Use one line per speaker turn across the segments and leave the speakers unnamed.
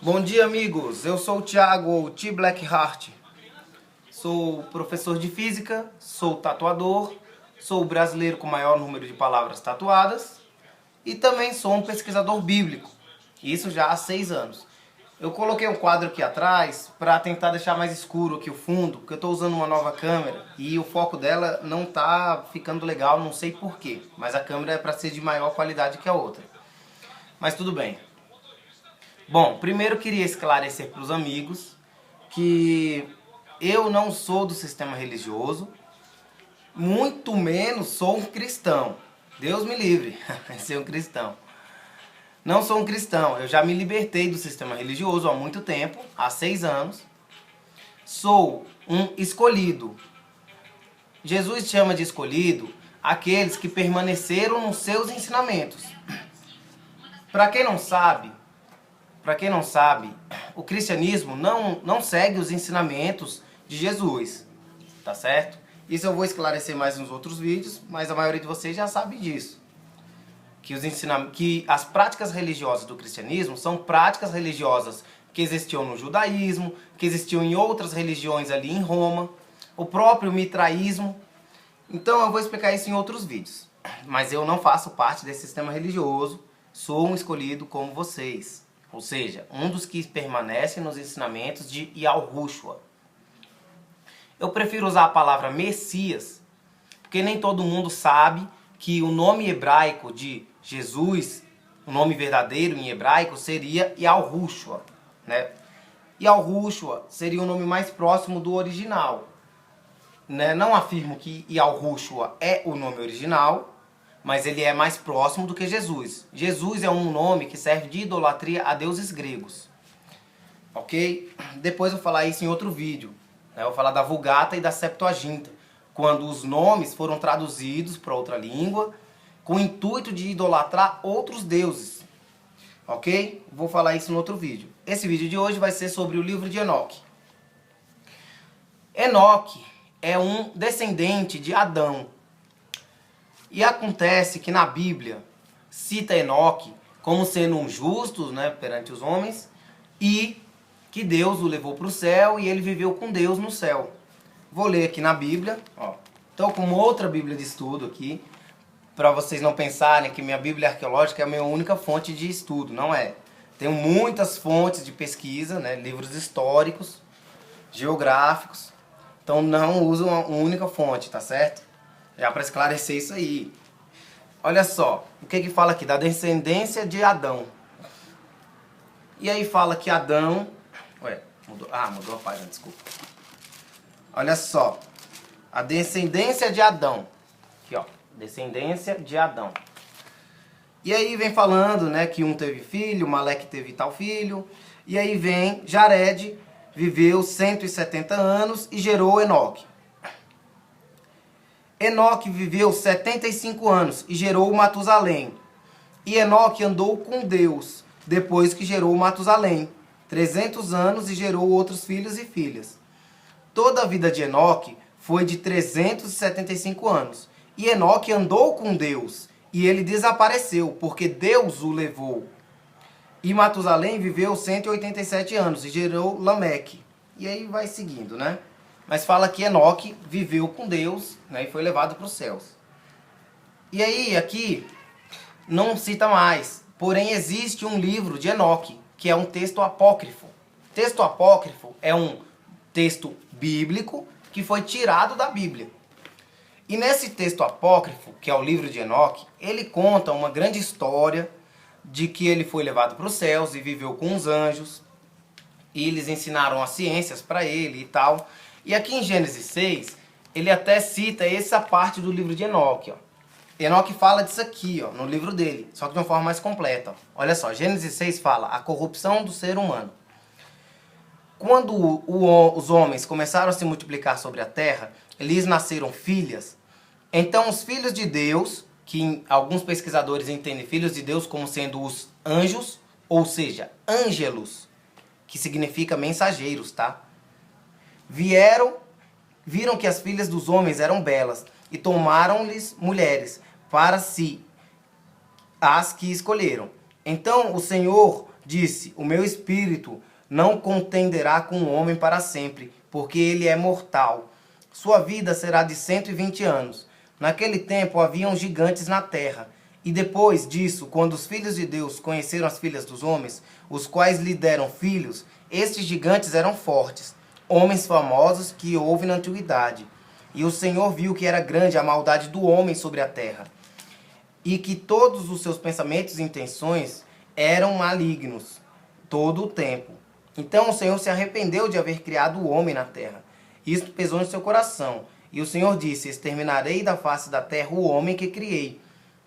Bom dia, amigos. Eu sou o Thiago, ou T Blackheart. Sou professor de física, sou tatuador, sou o brasileiro com o maior número de palavras tatuadas e também sou um pesquisador bíblico. Isso já há 6 anos. Eu coloquei um quadro aqui atrás para tentar deixar mais escuro aqui o fundo, porque eu estou usando uma nova câmera e o foco dela não está ficando legal, não sei porquê. Mas a câmera é para ser de maior qualidade que a outra. Mas tudo bem. Bom, primeiro eu queria esclarecer para os amigos que eu não sou do sistema religioso, muito menos sou um cristão. Deus me livre de ser um cristão. Não sou um cristão, eu já me libertei do sistema religioso há muito tempo, há 6 anos. Sou um escolhido. Jesus chama de escolhido aqueles que permaneceram nos seus ensinamentos. Para quem não sabe, o cristianismo não segue os ensinamentos de Jesus, tá certo? Isso eu vou esclarecer mais nos outros vídeos, mas a maioria de vocês já sabe disso. Que as práticas religiosas do cristianismo são práticas religiosas que existiam no judaísmo, que existiam em outras religiões ali em Roma, o próprio mitraísmo. Então eu vou explicar isso em outros vídeos. Mas eu não faço parte desse sistema religioso, sou um escolhido como vocês. Ou seja, um dos que permanecem nos ensinamentos de Yahushua. Eu prefiro usar a palavra Messias, porque nem todo mundo sabe que o nome hebraico de Jesus, o nome verdadeiro em hebraico, seria Yahushua, né? Yahushua seria o nome mais próximo do original, né? Não afirmo que Yahushua é o nome original, mas ele é mais próximo do que Jesus. Jesus é um nome que serve de idolatria a deuses gregos. Ok? Depois eu vou falar isso em outro vídeo. Né? Eu vou falar da Vulgata e da Septuaginta, quando os nomes foram traduzidos para outra língua, com o intuito de idolatrar outros deuses. Ok? Vou falar isso no outro vídeo. Esse vídeo de hoje vai ser sobre o livro de Enoque. Enoque é um descendente de Adão. E acontece que na Bíblia cita Enoque como sendo um justo, né, perante os homens, e que Deus o levou para o céu e ele viveu com Deus no céu. Vou ler aqui na Bíblia. Estou com outra Bíblia de estudo aqui, para vocês não pensarem que minha Bíblia arqueológica é a minha única fonte de estudo. Não é. Tenho muitas fontes de pesquisa, né, livros históricos, geográficos. Então não uso uma única fonte, tá certo? Já para esclarecer isso aí. Olha só, o que fala aqui? Da descendência de Adão. E aí fala que Adão... mudou a página, desculpa. Olha só. A descendência de Adão. Aqui, ó. Descendência de Adão. E aí vem falando, né, que um teve filho, Maleque teve tal filho. E aí vem Jared, viveu 170 anos e gerou Enoque. Enoque viveu 75 anos e gerou Matusalém. E Enoque andou com Deus depois que gerou Matusalém. 300 anos e gerou outros filhos e filhas. Toda a vida de Enoque foi de 375 anos. E Enoque andou com Deus e ele desapareceu porque Deus o levou. E Matusalém viveu 187 anos e gerou Lameque. E aí vai seguindo, né? Mas fala que Enoque viveu com Deus, né, e foi levado para os céus. E aí, aqui, não cita mais. Porém, existe um livro de Enoque, que é um texto apócrifo. Texto apócrifo é um texto bíblico que foi tirado da Bíblia. E nesse texto apócrifo, que é o livro de Enoque, ele conta uma grande história de que ele foi levado para os céus e viveu com os anjos. E eles ensinaram as ciências para ele e tal. E aqui em Gênesis 6, ele até cita essa parte do livro de Enoque. Ó. Enoque fala disso aqui, ó, no livro dele, só que de uma forma mais completa. Ó. Olha só, Gênesis 6 fala a corrupção do ser humano. Quando os homens começaram a se multiplicar sobre a terra, lhes nasceram filhas. Então os filhos de Deus, que alguns pesquisadores entendem filhos de Deus como sendo os anjos, ou seja, ângelos, que significa mensageiros, tá? Viram que as filhas dos homens eram belas e tomaram-lhes mulheres para si, as que escolheram. Então o Senhor disse: o meu espírito não contenderá com o homem para sempre, porque ele é mortal. Sua vida será de 120 anos. Naquele tempo haviam gigantes na terra. E depois disso, quando os filhos de Deus conheceram as filhas dos homens, os quais lhe deram filhos, estes gigantes eram fortes, homens famosos que houve na antiguidade. E o Senhor viu que era grande a maldade do homem sobre a terra, e que todos os seus pensamentos e intenções eram malignos todo o tempo. Então o Senhor se arrependeu de haver criado o homem na terra. Isto pesou no seu coração. E o Senhor disse: exterminarei da face da terra o homem que criei,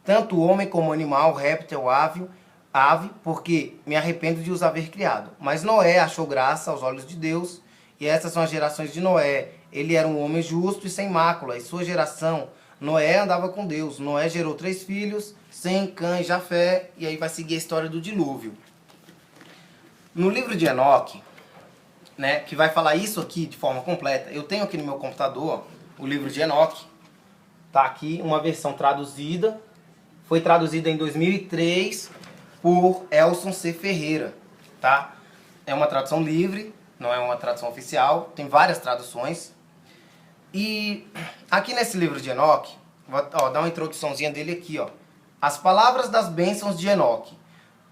tanto o homem como o animal, réptil, ave, porque me arrependo de os haver criado. Mas Noé achou graça aos olhos de Deus, e essas são as gerações de Noé. Ele era um homem justo e sem mácula, e sua geração, Noé andava com Deus. Noé gerou 3 filhos, Sem, Cã e Jafé, e aí vai seguir a história do dilúvio. No livro de Enoque, né, que vai falar isso aqui de forma completa, eu tenho aqui no meu computador o livro de Enoque. Tá aqui uma versão traduzida, foi traduzida em 2003 por Elson C. Ferreira, tá? É uma tradução livre, não é uma tradução oficial, tem várias traduções. E aqui nesse livro de Enoque, vou dar uma introduçãozinha dele aqui, ó. As palavras das bênçãos de Enoque,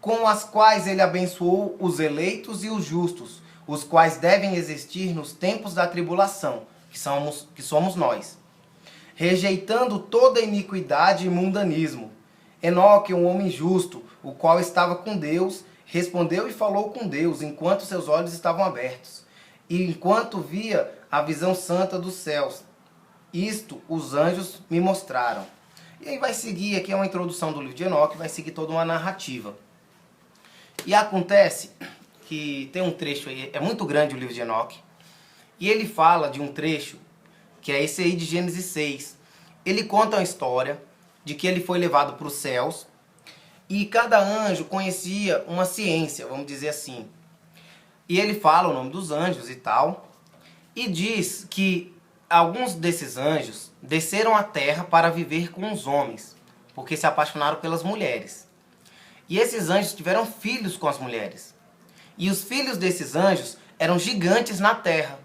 com as quais ele abençoou os eleitos e os justos, os quais devem existir nos tempos da tribulação, que somos nós, rejeitando toda iniquidade e mundanismo. Enoque, um homem justo, o qual estava com Deus, respondeu e falou com Deus, enquanto seus olhos estavam abertos, e enquanto via a visão santa dos céus. Isto os anjos me mostraram. E aí vai seguir, aqui é uma introdução do livro de Enoque, vai seguir toda uma narrativa. E acontece que tem um trecho aí, é muito grande o livro de Enoque, e ele fala de um trecho, que é esse aí de Gênesis 6. Ele conta uma história de que ele foi levado para os céus, e cada anjo conhecia uma ciência, vamos dizer assim. E ele fala o nome dos anjos e tal, e diz que alguns desses anjos desceram à terra para viver com os homens, porque se apaixonaram pelas mulheres. E esses anjos tiveram filhos com as mulheres. E os filhos desses anjos eram gigantes na terra.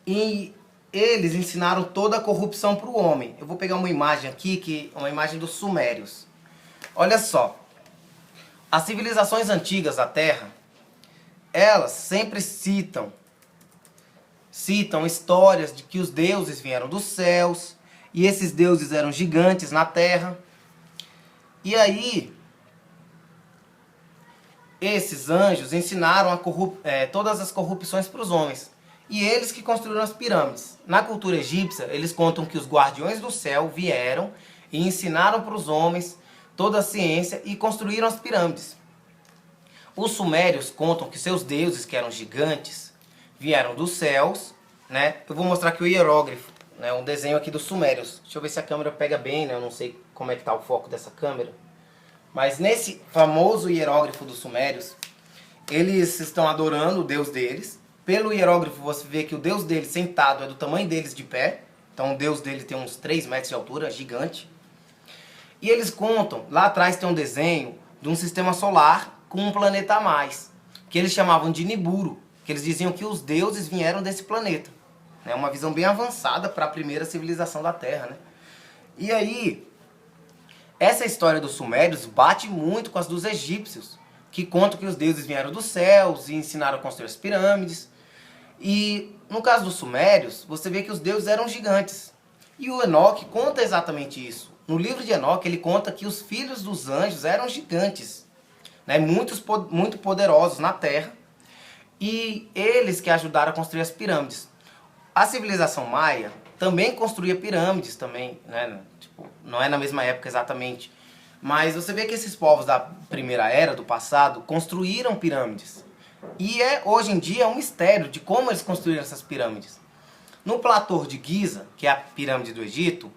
E eles ensinaram toda a corrupção para o homem. Eu vou pegar uma imagem aqui, que é uma imagem dos sumérios. Olha só. As civilizações antigas da Terra, elas sempre citam histórias de que os deuses vieram dos céus, e esses deuses eram gigantes na Terra. E aí, esses anjos ensinaram todas as corrupções para os homens. E eles que construíram as pirâmides. Na cultura egípcia, eles contam que os guardiões do céu vieram e ensinaram para os homens toda a ciência e construíram as pirâmides. Os sumérios contam que seus deuses, que eram gigantes, vieram dos céus, né? Eu vou mostrar aqui o hierógrafo, né? Um desenho aqui dos sumérios. Deixa eu ver se a câmera pega bem, né? Eu não sei como é que está o foco dessa câmera. Mas nesse famoso hierógrafo dos sumérios, eles estão adorando o deus deles. Pelo hierógrafo você vê que o deus deles sentado é do tamanho deles de pé. Então o deus dele tem uns 3 metros de altura, gigante. E eles contam, lá atrás tem um desenho de um sistema solar com um planeta a mais, que eles chamavam de Nibiru, que eles diziam que os deuses vieram desse planeta. É uma visão bem avançada para a primeira civilização da Terra, né? E aí, essa história dos sumérios bate muito com as dos egípcios, que contam que os deuses vieram dos céus e ensinaram a construir as pirâmides. E no caso dos sumérios, você vê que os deuses eram gigantes. E o Enoque conta exatamente isso. No livro de Enoque, ele conta que os filhos dos anjos eram gigantes, né? Muito poderosos na terra. E eles que ajudaram a construir as pirâmides. A civilização maia também construía pirâmides também, né? Tipo, não é na mesma época exatamente. Mas você vê que esses povos da primeira era, do passado, construíram pirâmides. E hoje em dia é um mistério de como eles construíram essas pirâmides. No platô de Giza, que é a pirâmide do Egito,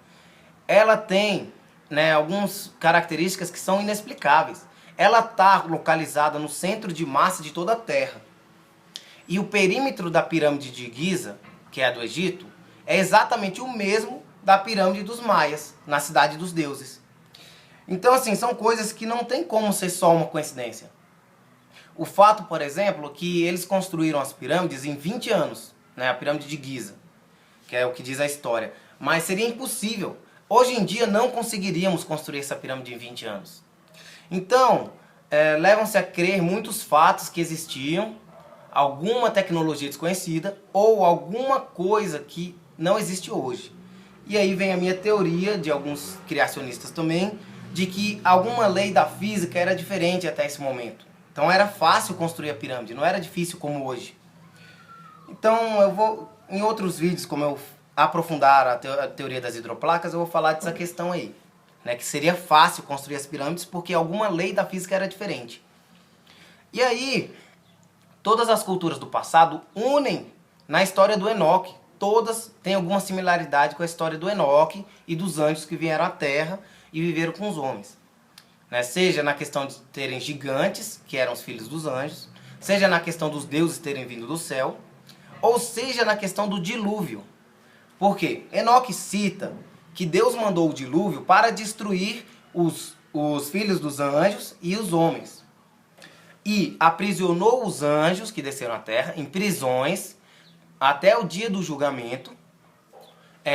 ela tem, né, algumas características que são inexplicáveis. Ela está localizada no centro de massa de toda a Terra. E o perímetro da pirâmide de Giza, que é a do Egito, é exatamente o mesmo da pirâmide dos maias, na cidade dos deuses. Então, assim, são coisas que não tem como ser só uma coincidência. O fato, por exemplo, que eles construíram as pirâmides em 20 anos, né? A pirâmide de Giza, que é o que diz a história. Mas seria impossível. Hoje em dia não conseguiríamos construir essa pirâmide em 20 anos. Então, levam-se a crer muitos fatos que existiam, alguma tecnologia desconhecida ou alguma coisa que não existe hoje. E aí vem a minha teoria, de alguns criacionistas também, de que alguma lei da física era diferente até esse momento. Então era fácil construir a pirâmide, não era difícil como hoje. Então eu vou, em outros vídeos, como eu aprofundar a teoria das hidroplacas, eu vou falar dessa questão aí. Né, que seria fácil construir as pirâmides porque alguma lei da física era diferente. E aí, todas as culturas do passado unem na história do Enoque. Todas têm alguma similaridade com a história do Enoque e dos anjos que vieram à Terra e viveram com os homens. Né? Seja na questão de terem gigantes, que eram os filhos dos anjos, seja na questão dos deuses terem vindo do céu, ou seja na questão do dilúvio. Por quê? Enoque cita que Deus mandou o dilúvio para destruir os filhos dos anjos e os homens. E aprisionou os anjos que desceram à terra em prisões até o dia do julgamento.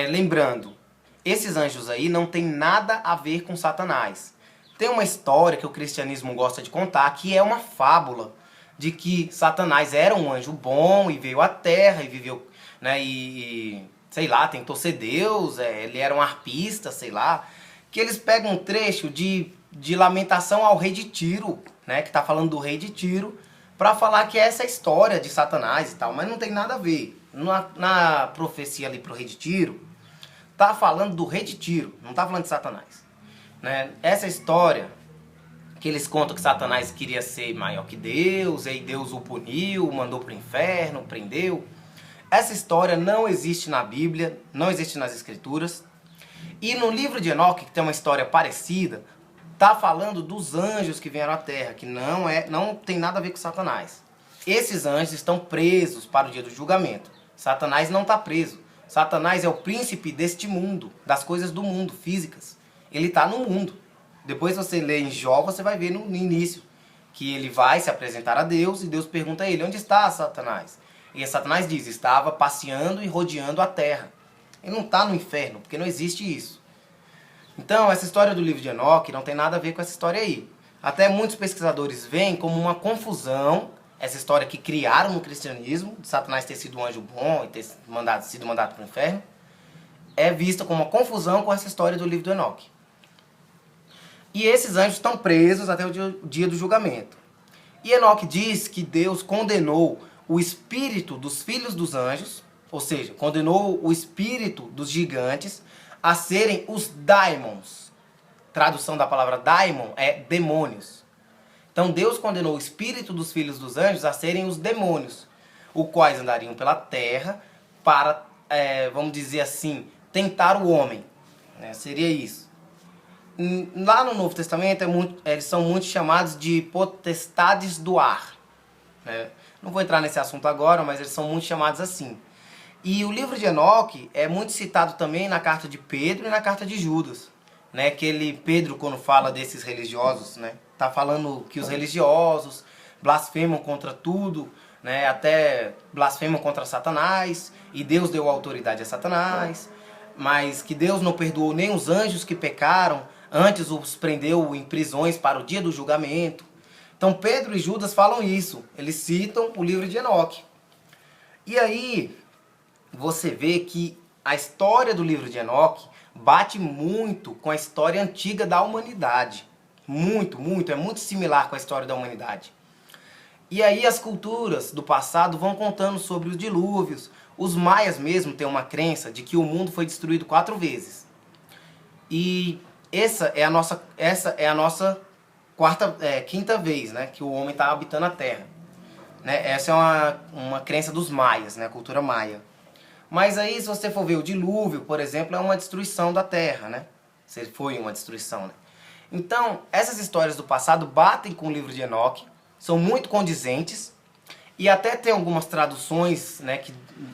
Lembrando, esses anjos aí não tem nada a ver com Satanás. Tem uma história que o cristianismo gosta de contar, que é uma fábula de que Satanás era um anjo bom e veio à terra e viveu, né, sei lá, tentou ser Deus, ele era um arpista, sei lá, que eles pegam um trecho de Lamentação ao rei de Tiro, né, que está falando do rei de Tiro, para falar que é essa história de Satanás e tal, mas não tem nada a ver. Na profecia ali pro rei de Tiro, tá falando do rei de Tiro, não tá falando de Satanás. Né? Essa história que eles contam que Satanás queria ser maior que Deus, e aí Deus o puniu, mandou pro inferno, prendeu. Essa história não existe na Bíblia, não existe nas Escrituras. E no livro de Enoque, que tem uma história parecida, tá falando dos anjos que vieram à Terra, que não tem nada a ver com Satanás. Esses anjos estão presos para o dia do julgamento. Satanás não está preso. Satanás é o príncipe deste mundo, das coisas do mundo, físicas. Ele está no mundo. Depois você lê em Jó, você vai ver no início que ele vai se apresentar a Deus e Deus pergunta a ele, onde está Satanás? E Satanás diz, estava passeando e rodeando a terra. Ele não está no inferno, porque não existe isso. Então, essa história do livro de Enoque não tem nada a ver com essa história aí. Até muitos pesquisadores veem como uma confusão essa história que criaram no cristianismo, de Satanás ter sido um anjo bom e ter sido mandado para o inferno, é vista como uma confusão com essa história do livro do Enoque. E esses anjos estão presos até o dia do julgamento. E Enoque diz que Deus condenou o espírito dos filhos dos anjos, ou seja, condenou o espírito dos gigantes a serem os daimons. Tradução da palavra daimon é demônios. Então Deus condenou o espírito dos filhos dos anjos a serem os demônios, os quais andariam pela terra para, vamos dizer assim, tentar o homem. Seria isso. Lá no Novo Testamento eles são muito chamados de potestades do ar. Não vou entrar nesse assunto agora, mas eles são muito chamados assim. E o livro de Enoque é muito citado também na carta de Pedro e na carta de Judas. Pedro, quando fala desses religiosos, tá falando que os religiosos blasfemam contra tudo, até blasfemam contra Satanás, e Deus deu autoridade a Satanás, mas que Deus não perdoou nem os anjos que pecaram, antes os prendeu em prisões para o dia do julgamento. Então Pedro e Judas falam isso, eles citam o livro de Enoque. E aí você vê que a história do livro de Enoque bate muito com a história antiga da humanidade. Muito, é muito similar com a história da humanidade. E aí as culturas do passado vão contando sobre os dilúvios. Os maias mesmo têm uma crença de que o mundo foi destruído 4 vezes. E essa é a nossa quinta vez, que o homem está habitando a Terra. Essa é uma crença dos maias, a cultura maia. Mas aí, se você for ver o dilúvio, por exemplo, é uma destruição da Terra, Foi uma destruição, Então, essas histórias do passado batem com o livro de Enoque, são muito condizentes, e até tem algumas traduções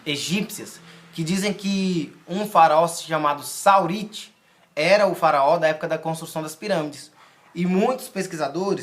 egípcias que dizem que um faraó chamado Saurite era o faraó da época da construção das pirâmides. E muitos pesquisadores